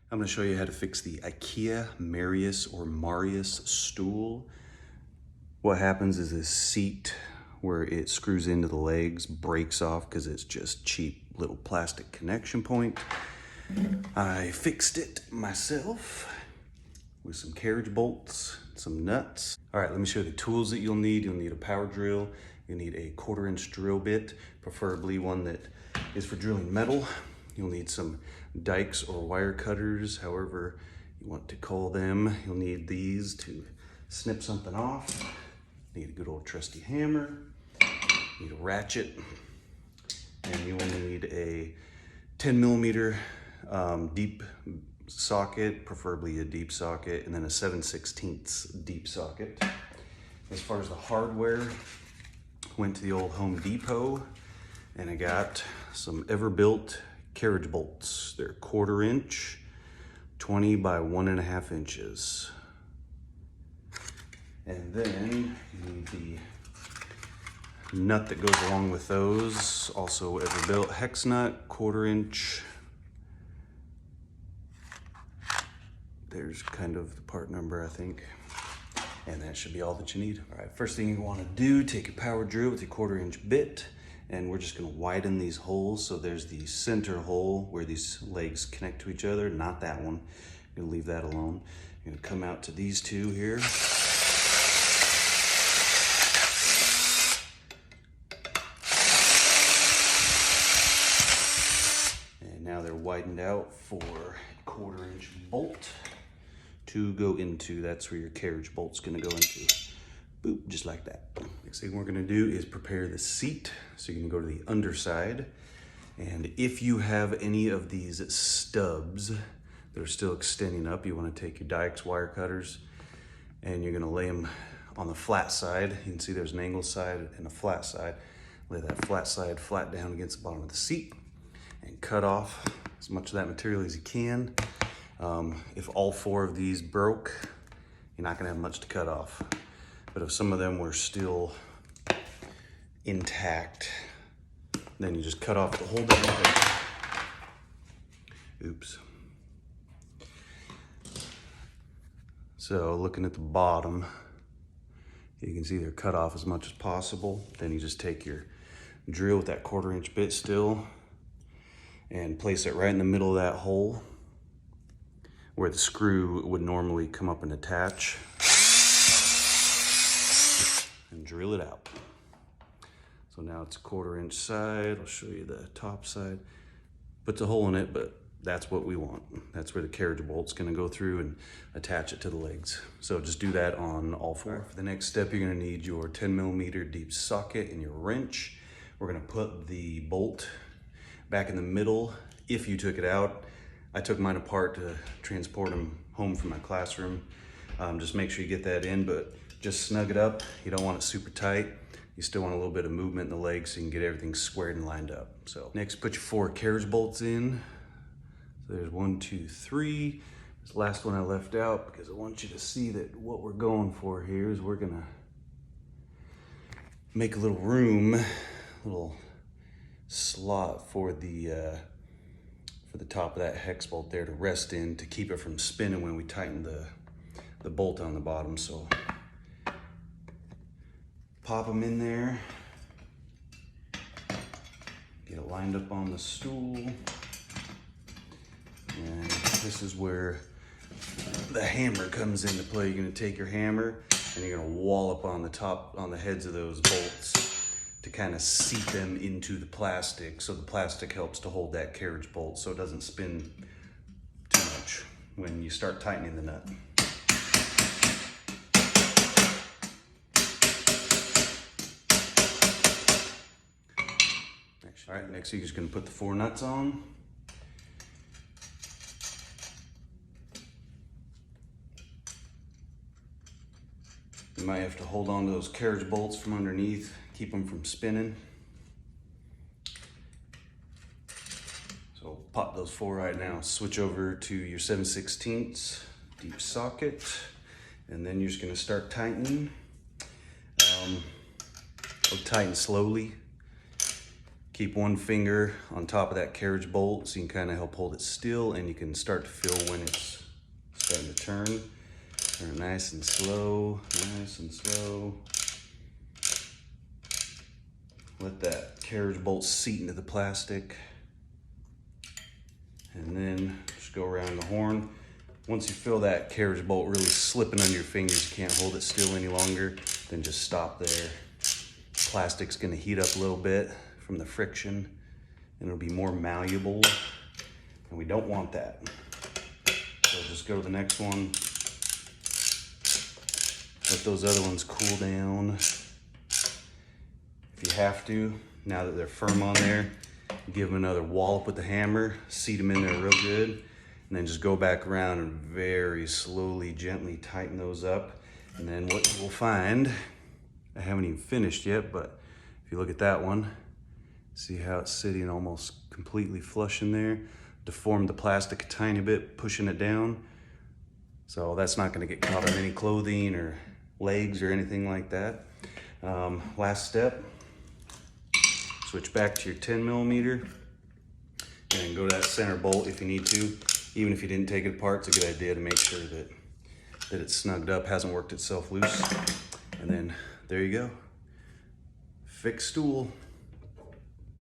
I'm going to show you how to fix the IKEA Marius or Marius stool. What happens is this seat where it screws into the legs breaks off because it's just cheap little plastic connection point. I fixed it myself with some carriage bolts, some nuts. All right, let me show you the tools that you'll need. You'll need a power drill. You'll need a 1/4-inch drill bit, preferably one that is for drilling metal. You'll need some dikes or wire cutters, however you want to call them. You'll need these to snip something off. Need a good old trusty hammer. Need a ratchet. And you'll need a 10mm deep socket, preferably a deep socket, and then a 7/16 deep socket. As far as the hardware, went to the old Home Depot and I got some Everbuilt carriage bolts. They're 1/4-inch, 20 by 1.5 inches. And then you need the nut that goes along with those. Also Everbuilt hex nut, 1/4-inch. There's kind of the part number, I think. And that should be all that you need. All right, first thing you want to do, take your power drill with your 1/4-inch bit, and we're just going to widen these holes. So there's the center hole where these legs connect to each other, not that one. You're going to leave that alone. You're going to come out to these two here. And now they're widened out for a 1/4-inch bolt to go into. That's where your carriage bolt's gonna go into. Boop, just like that. Next thing we're gonna do is prepare the seat. So you're gonna go to the underside. And if you have any of these stubs that are still extending up, you wanna take your dikes, wire cutters, and you're gonna lay them on the flat side. You can see there's an angled side and a flat side. Lay that flat side flat down against the bottom of the seat and cut off as much of that material as you can. If all 4 of these broke, you're not gonna have much to cut off. But if some of them were still intact, then you just cut off the whole damn thing. Oops. So looking at the bottom, you can see they're cut off as much as possible. Then you just take your drill with that 1/4-inch bit still and place it right in the middle of that hole where the screw would normally come up and attach, and drill it out. So now it's a 1/4-inch side. I'll show you the top side. Puts a hole in it, but that's what we want. That's where the carriage bolt's gonna go through and attach it to the legs. So just do that on all 4. For the next step, you're gonna need your 10mm deep socket and your wrench. We're gonna put the bolt back in the middle. If you took it out, I took mine apart to transport them home from my classroom. Just make sure you get that in, but just snug it up. You don't want it super tight. You still want a little bit of movement in the legs so you can get everything squared and lined up. So next, put your 4 carriage bolts in. So there's 1, 2, 3. This last one I left out because I want you to see that what we're going for here is we're gonna make a little room, a little slot for the top of that hex bolt there to rest in, to keep it from spinning when we tighten the bolt on the bottom. So pop them in there, get it lined up on the stool, and this is where the hammer comes into play. You're gonna take your hammer and you're gonna wallop on the top, on the heads of those bolts, to kind of seat them into the plastic. So the plastic helps to hold that carriage bolt so it doesn't spin too much when you start tightening the nut. All right, next you're just gonna put the 4 nuts on. You might have to hold on to those carriage bolts from underneath, keep them from spinning. So pop those 4 right now. Switch over to your 7/16 deep socket, and then you're just gonna start tightening. Tighten slowly. Keep one finger on top of that carriage bolt so you can kind of help hold it still, and you can start to feel when it's starting to turn. Turn it nice and slow, nice and slow. Let that carriage bolt seat into the plastic. And then just go around the horn. Once you feel that carriage bolt really slipping under your fingers, you can't hold it still any longer, then just stop there. Plastic's gonna heat up a little bit from the friction, and it'll be more malleable, and we don't want that. So just go to the next one. Let those other ones cool down. If you have to, now that they're firm on there, give them another wallop with the hammer, seat them in there real good, and then just go back around and very slowly, gently tighten those up. And then what you will find, I haven't even finished yet, but if you look at that one, see how it's sitting almost completely flush in there? Deformed the plastic a tiny bit, pushing it down. So that's not gonna get caught on any clothing or legs or anything like that. Last step, switch back to your 10mm and go to that center bolt if you need to. Even if you didn't take it apart, it's a good idea to make sure that it's snugged up, hasn't worked itself loose. And then there you go. Fixed stool.